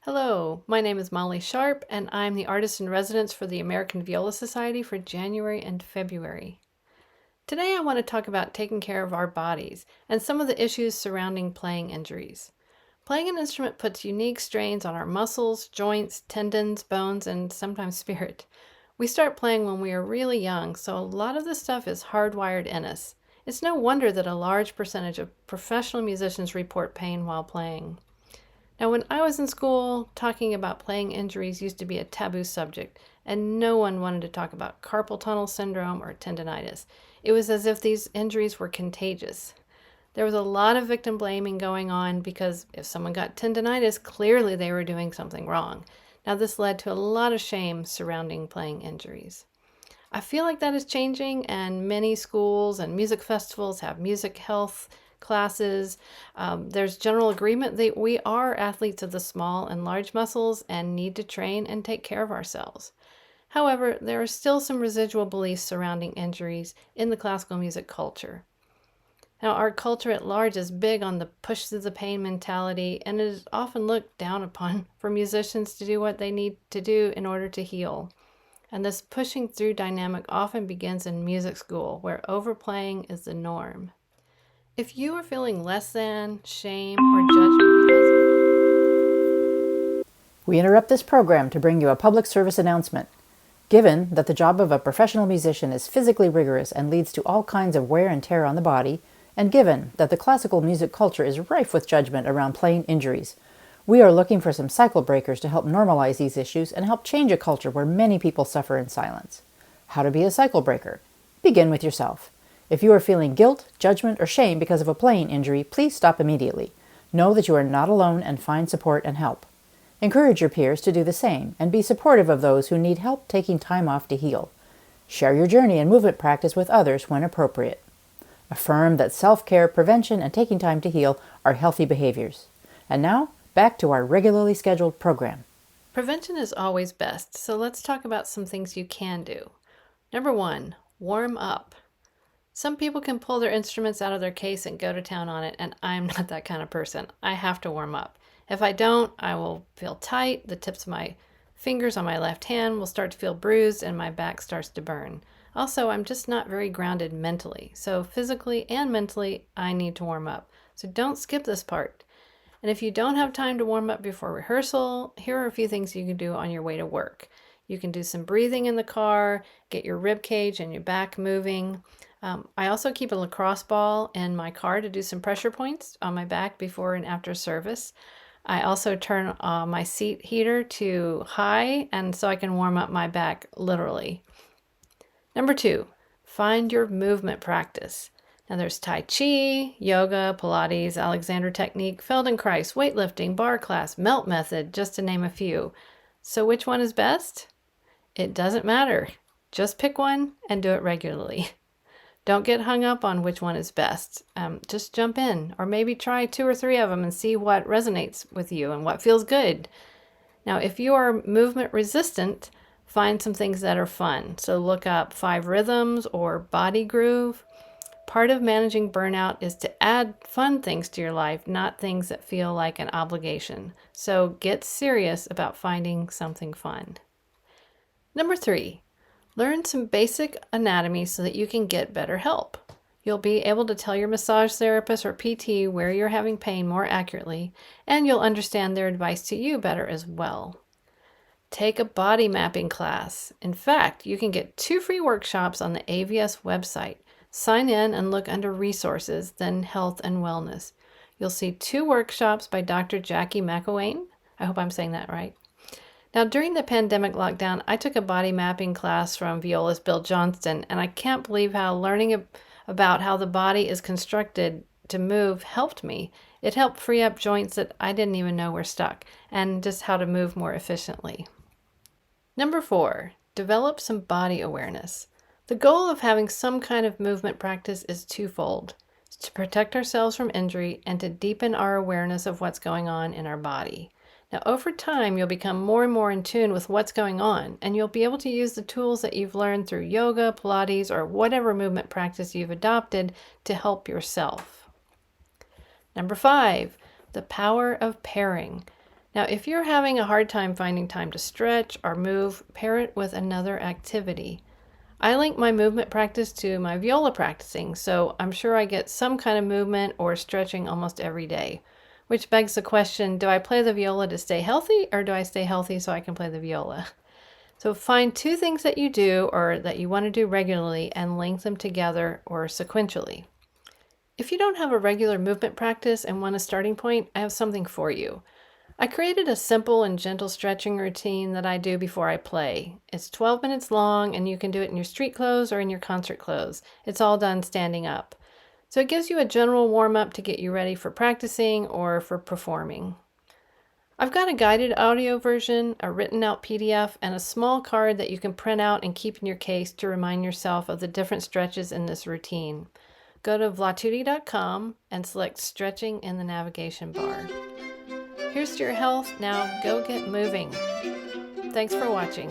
Hello, my name is Molly Sharp, and I'm the artist in residence for the American Viola Society for January and February. Today I want to talk about taking care of our bodies and some of the issues surrounding playing injuries. Playing an instrument puts unique strains on our muscles, joints, tendons, bones, and sometimes spirit. We start playing when we are really young, so a lot of this stuff is hardwired in us. It's no wonder that a large percentage of professional musicians report pain while playing. Now, when I was in school, talking about playing injuries used to be a taboo subject, and no one wanted to talk about carpal tunnel syndrome or tendonitis. It was as if these injuries were contagious. There was a lot of victim blaming going on because if someone got tendonitis, clearly they were doing something wrong. Now, this led to a lot of shame surrounding playing injuries. I feel like that is changing, and many schools and music festivals have music health classes. There's general agreement that we are athletes of the small and large muscles and need to train and take care of ourselves. However, there are still some residual beliefs surrounding injuries in the classical music culture. Now, our culture at large is big on the push through the pain mentality, and it is often looked down upon for musicians to do what they need to do in order to heal. And this pushing through dynamic often begins in music school, where overplaying is the norm. If you are feeling less than, shame, or judgment We interrupt this program to bring you a public service announcement. Given that the job of a professional musician is physically rigorous and leads to all kinds of wear and tear on the body, and given that the classical music culture is rife with judgment around playing injuries, we are looking for some cycle breakers to help normalize these issues and help change a culture where many people suffer in silence. How to be a cycle breaker? Begin with yourself. If you are feeling guilt, judgment, or shame because of a playing injury, please stop immediately. Know that you are not alone and find support and help. Encourage your peers to do the same and be supportive of those who need help taking time off to heal. Share your journey and movement practice with others when appropriate. Affirm that self-care, prevention, and taking time to heal are healthy behaviors. And now, back to our regularly scheduled program. Prevention is always best, so let's talk about some things you can do. Number 1, warm up. Some people can pull their instruments out of their case and go to town on it, and I'm not that kind of person. I have to warm up. If I don't, I will feel tight, the tips of my fingers on my left hand will start to feel bruised, and my back starts to burn. Also, I'm just not very grounded mentally, so physically and mentally, I need to warm up. So don't skip this part. And if you don't have time to warm up before rehearsal, here are a few things you can do on your way to work. You can do some breathing in the car, get your rib cage and your back moving. I also keep a lacrosse ball in my car to do some pressure points on my back before and after service. I also turn my seat heater to high, and so I can warm up my back literally. Number 2, find your movement practice. Now there's Tai Chi, yoga, Pilates, Alexander technique, Feldenkrais, weightlifting, bar class, melt method, just to name a few. So which one is best? It doesn't matter. Just pick one and do it regularly. Don't get hung up on which one is best. Just jump in, or maybe try 2 or 3 of them and see what resonates with you and what feels good. Now, if you are movement resistant, find some things that are fun. So look up 5 rhythms or body groove. Part of managing burnout is to add fun things to your life, not things that feel like an obligation. So get serious about finding something fun. Number 3, learn some basic anatomy so that you can get better help. You'll be able to tell your massage therapist or PT where you're having pain more accurately, and you'll understand their advice to you better as well. Take a body mapping class. In fact, you can get 2 free workshops on the AVS website. Sign in and look under resources, then health and wellness. You'll see 2 workshops by Dr. Jackie McElwain. I hope I'm saying that right. Now, during the pandemic lockdown, I took a body mapping class from Viola's Bill Johnston, and I can't believe how learning about how the body is constructed to move helped me. It helped free up joints that I didn't even know were stuck, and just how to move more efficiently. Number 4, develop some body awareness. The goal of having some kind of movement practice is twofold: to protect ourselves from injury and to deepen our awareness of what's going on in our body. Now, over time, you'll become more and more in tune with what's going on, and you'll be able to use the tools that you've learned through yoga, Pilates, or whatever movement practice you've adopted to help yourself. Number 5, the power of pairing. Now, if you're having a hard time finding time to stretch or move, pair it with another activity. I link my movement practice to my viola practicing, so I'm sure I get some kind of movement or stretching almost every day. Which begs the question, do I play the viola to stay healthy, or do I stay healthy so I can play the viola? So find two things that you do or that you want to do regularly and link them together or sequentially. If you don't have a regular movement practice and want a starting point, I have something for you. I created a simple and gentle stretching routine that I do before I play. It's 12 minutes long, and you can do it in your street clothes or in your concert clothes. It's all done standing up. So it gives you a general warm up to get you ready for practicing or for performing. I've got a guided audio version, a written out PDF, and a small card that you can print out and keep in your case to remind yourself of the different stretches in this routine. Go to vlatuti.com and select stretching in the navigation bar. Here's to your health. Now go get moving. Thanks for watching.